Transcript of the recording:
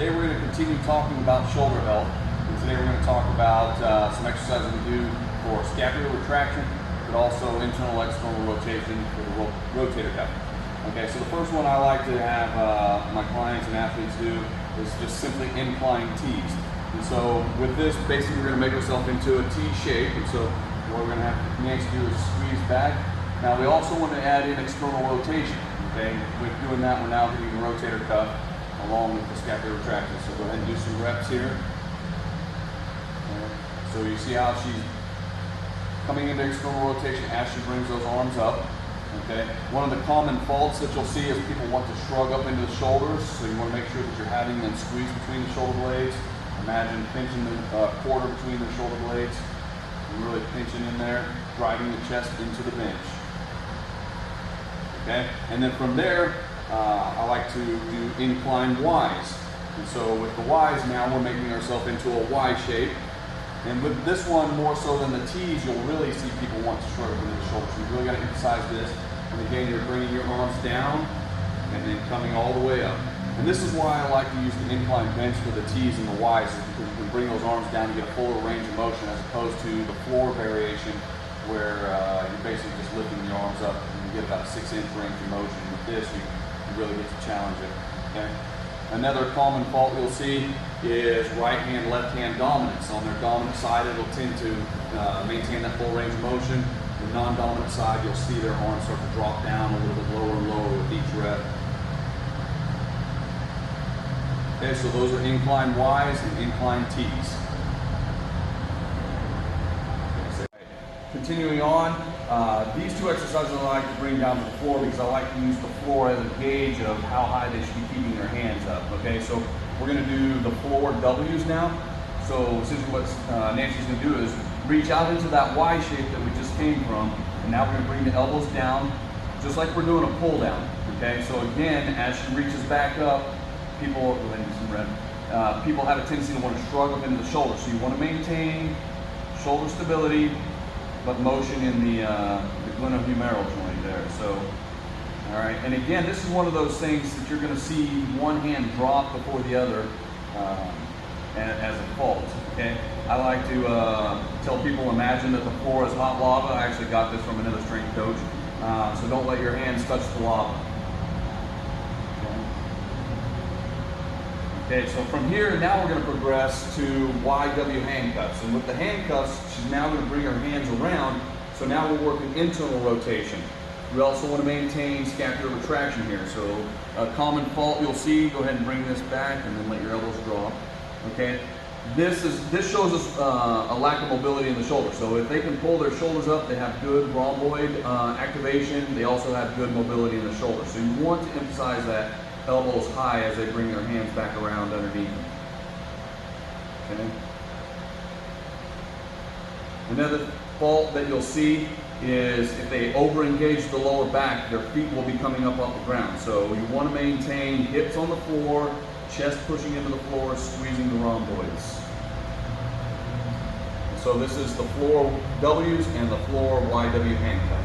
Today we're going to continue talking about shoulder health. And today we're going to talk about some exercises we do for scapular retraction, but also internal external rotation for the rotator cuff. Okay, so the first one I like to have my clients and athletes do is just simply incline T's. And so with this, basically we're going to make ourselves into a T shape. And so what we're going to have next do is squeeze back. Now we also want to add in external rotation. Okay, with doing that, we're now hitting the rotator cuff along with the scapular retraction. So go ahead and do some reps here. Okay. So you see how she's coming into external rotation as she brings those arms up. Okay. One of the common faults that you'll see is people want to shrug up into the shoulders. So you want to make sure that you're having them squeeze between the shoulder blades. Imagine pinching the quarter between the shoulder blades and really pinching in there, driving the chest into the bench. Okay, and then from there, I like to do incline Ys. And so with the Ys now, we're making ourselves into a Y shape. And with this one, more so than the T's, you'll really see people want to shrug up into the shoulders. So you really got to emphasize this. And again, you're bringing your arms down and then coming all the way up. And this is why I like to use the incline bench for the T's and the Ys, is because you can bring those arms down to get a fuller range of motion as opposed to the floor variation where you're basically just lifting your arms up and you get about a 6-inch range of motion. With this, you really get to challenge it. Okay? Another common fault you'll see is right hand, left hand dominance. On their dominant side, it'll tend to maintain that full range of motion. The non-dominant side, you'll see their arms start to drop down a little bit lower and lower with each rep. Okay, so those are incline Ys and incline Ts. Continuing on, these two exercises I like to bring down to the floor because I like to use the floor as a gauge of how high they should be keeping their hands up. Okay, so we're going to do the floor W's now. So essentially what Nancy's going to do is reach out into that Y shape that we just came from, and now we're going to bring the elbows down, just like we're doing a pull down. Okay, so again, as she reaches back up, people have a tendency to want to shrug up into the shoulders. So you want to maintain shoulder stability, but motion in the glenohumeral joint there. So, all right. And again, this is one of those things that you're going to see one hand drop before the other as a fault. Okay. I like to tell people, imagine that the floor is hot lava. I actually got this from another strength coach. So don't let your hands touch the lava. Okay, so from here, now we're going to progress to YW handcuffs. And with the handcuffs, she's now going to bring her hands around. So now we're working internal rotation. We also want to maintain scapular retraction here. So a common fault you'll see, go ahead and bring this back and then let your elbows drop. Okay, this shows us a lack of mobility in the shoulder. So if they can pull their shoulders up, they have good rhomboid activation. They also have good mobility in the shoulder. So you want to emphasize that elbows high as they bring their hands back around underneath them. Okay. Another fault that you'll see is if they over-engage the lower back, their feet will be coming up off the ground. So you want to maintain hips on the floor, chest pushing into the floor, squeezing the rhomboids. So this is the floor W's and the floor YW handcuff.